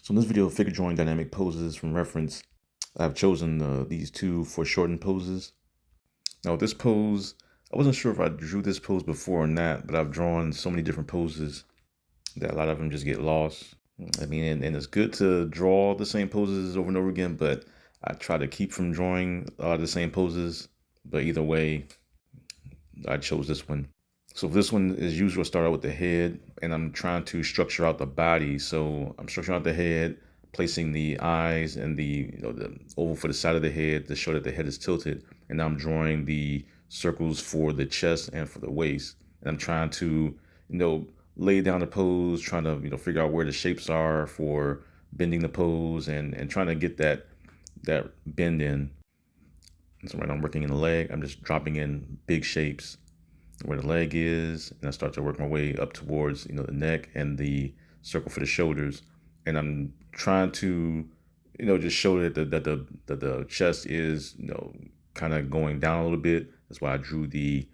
So in this video, figure drawing dynamic poses from reference, I've chosen these two foreshortened poses. Now with this pose, I wasn't sure if I drew this pose before or not, but I've drawn so many different poses that a lot of them just get lost. I mean, and it's good to draw the same poses over and over again, but I try to keep from drawing a lot of the same poses. But either way, I chose this one. So this one, as usual, I start out with the head, and I'm trying to structure out the body. So I'm structuring out the head, placing the eyes and the oval for the side of the head to show that the head is tilted. And now I'm drawing the circles for the chest and for the waist. And I'm trying to, lay down the pose, trying to, figure out where the shapes are for bending the pose and trying to get that bend in. And so right now I'm working in the leg. I'm just dropping in big shapes where the leg is, and I start to work my way up towards the neck and the circle for the shoulders. And I'm trying to just show that the chest is kind of going down a little bit. That's why I drew the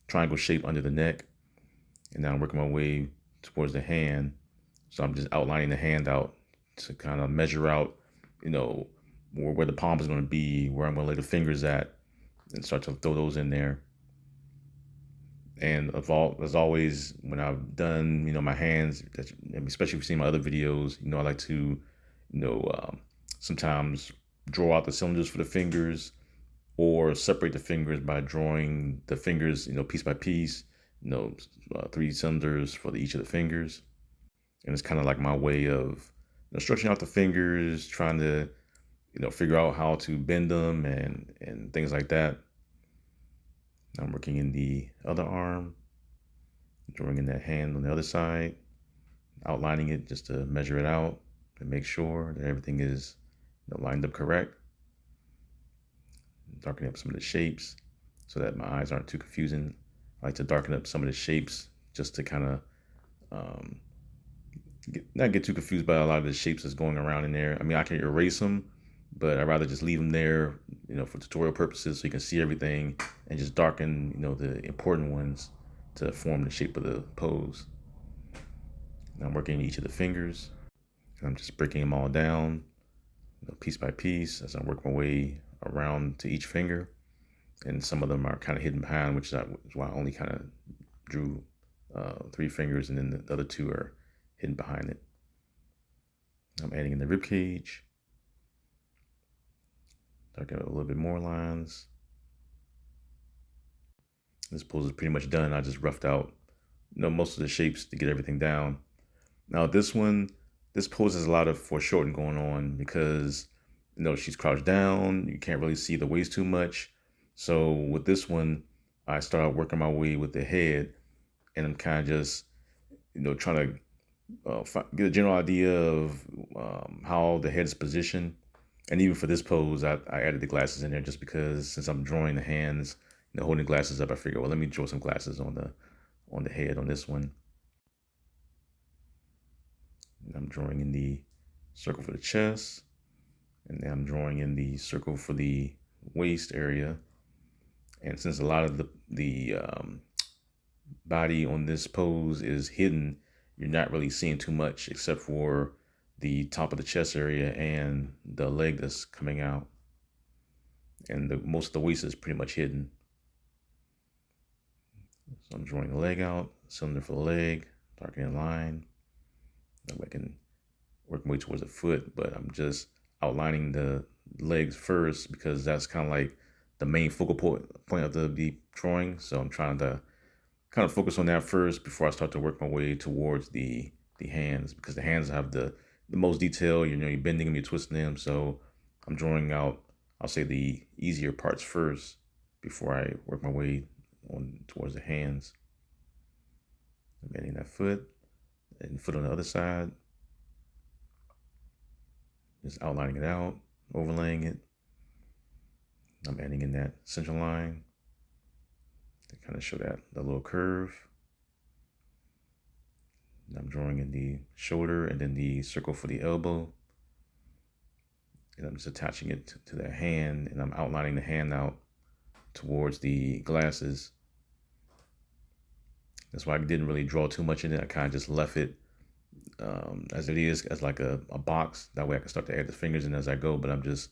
triangle shape under the neck, and now I'm working my way towards the hand. So I'm just outlining the hand out to kind of measure out where the palm is going to be, where I'm going to lay the fingers at, and start to throw those in there. And as always, when I've done, my hands, especially if you've seen my other videos, I like to, sometimes draw out the cylinders for the fingers or separate the fingers by drawing the fingers, piece by piece, 3 cylinders for each of the fingers. And it's kind of like my way of stretching out the fingers, trying to, figure out how to bend them and things like that. I'm working in the other arm, drawing in that hand on the other side, outlining it just to measure it out and make sure that everything is lined up correct. Darkening up some of the shapes so that my eyes aren't too confusing. I like to darken up some of the shapes just to kind of not get too confused by a lot of the shapes that's going around in there. I mean, I can erase them, but I'd rather just leave them there, for tutorial purposes so you can see everything and just darken, the important ones to form the shape of the pose. And I'm working each of the fingers, and I'm just breaking them all down, piece by piece as I work my way around to each finger. And some of them are kind of hidden behind, which is why I only kind of drew 3 fingers, and then the other 2 are hidden behind it. I'm adding in the rib cage. Darken up a little bit more lines. This pose is pretty much done. I just roughed out, most of the shapes to get everything down. Now this pose has a lot of foreshortening going on because, she's crouched down. You can't really see the waist too much. So with this one, I started working my way with the head, and I'm kind of just, trying to get a general idea of how the head is positioned. And even for this pose, I added the glasses in there just because since I'm drawing the hands, holding glasses up, I figured, well, let me draw some glasses on the head on this one. And I'm drawing in the circle for the chest, and then I'm drawing in the circle for the waist area. And since a lot of the body on this pose is hidden, you're not really seeing too much except for the top of the chest area and the leg that's coming out. And most of the waist is pretty much hidden. So I'm drawing the leg out, cylinder for the leg, darkening the line. I can work my way towards the foot, but I'm just outlining the legs first because that's kind of like the main focal point of the drawing. So I'm trying to kind of focus on that first before I start to work my way towards the hands, because the hands have the most detail. You're bending them, you're twisting them. So I'm drawing out, I'll say, the easier parts first before I work my way on towards the hands. I'm adding that foot and foot on the other side. Just outlining it out, overlaying it. I'm adding in that central line to kind of show that little curve. And I'm drawing in the shoulder and then the circle for the elbow. And I'm just attaching it to the hand, and I'm outlining the hand out towards the glasses. That's why I didn't really draw too much in it. I kind of just left it, as it is as like a box. That way I can start to add the fingers in as I go, but I'm just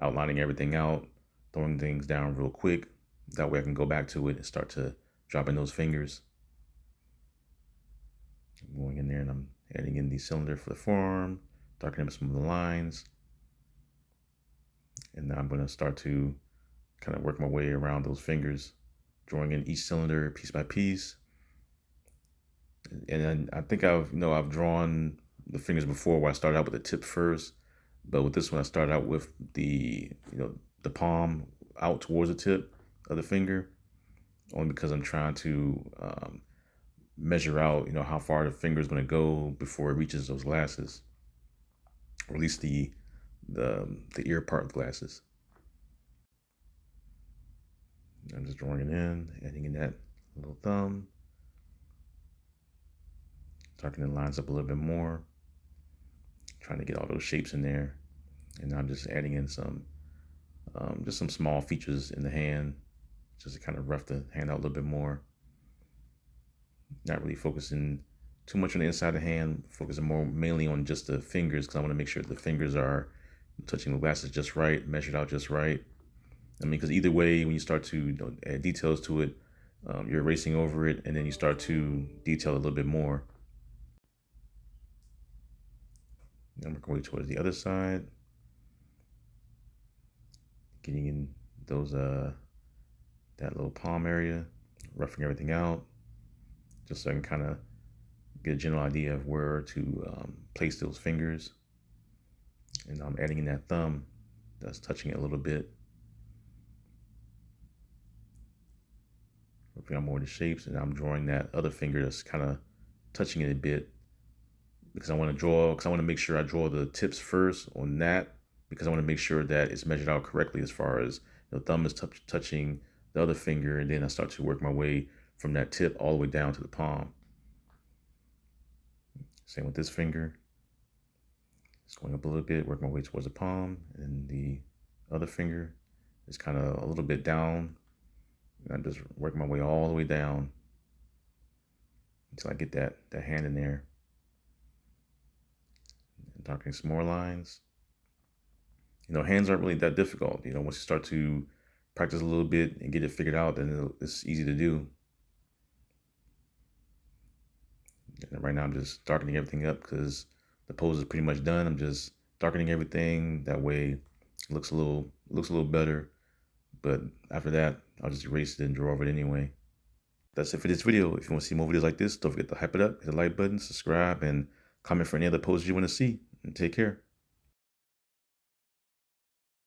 outlining everything out, throwing things down real quick. That way I can go back to it and start to drop in those fingers. I'm going in there and I'm adding in the cylinder for the forearm, darkening up some of the lines. And now I'm going to start to kind of work my way around those fingers, drawing in each cylinder piece by piece. And then I think I've drawn the fingers before where I started out with the tip first, but with this one I started out with the palm out towards the tip of the finger, only because I'm trying to measure out how far the finger is going to go before it reaches those glasses, or at least the ear part of the glasses. I'm just drawing it in, adding in that little thumb, darkening the lines up a little bit more, trying to get all those shapes in there. And I'm just adding in just some small features in the hand, just to kind of rough the hand out a little bit more. Not really focusing too much on the inside of the hand, focusing more mainly on just the fingers, because I want to make sure the fingers are touching the glasses just right, measured out just right. I mean, because either way, when you start to add details to it, you're erasing over it, and then you start to detail a little bit more. And we're going towards the other side, getting in those that little palm area, roughing everything out, just so I can kind of get a general idea of where to place those fingers. And I'm adding in that thumb that's touching it a little bit. Working out more of the shapes, and I'm drawing that other finger that's kind of touching it a bit, because I want to make sure I draw the tips first on that, because I want to make sure that it's measured out correctly as far as the thumb is touching the other finger, and then I start to work my way from that tip all the way down to the palm. Same with this finger. Just going up a little bit, work my way towards the palm, and the other finger is kind of a little bit down. And I'm just working my way all the way down until I get that hand in there. And darkening some more lines. Hands aren't really that difficult. Once you start to practice a little bit and get it figured out, then it's easy to do. And right now I'm just darkening everything up because the pose is pretty much done. I'm just darkening everything. That way it looks a little better. But after that, I'll just erase it and draw over it anyway. That's it for this video. If you want to see more videos like this, don't forget to hype it up, hit the like button, subscribe, and comment for any other poses you want to see. And take care.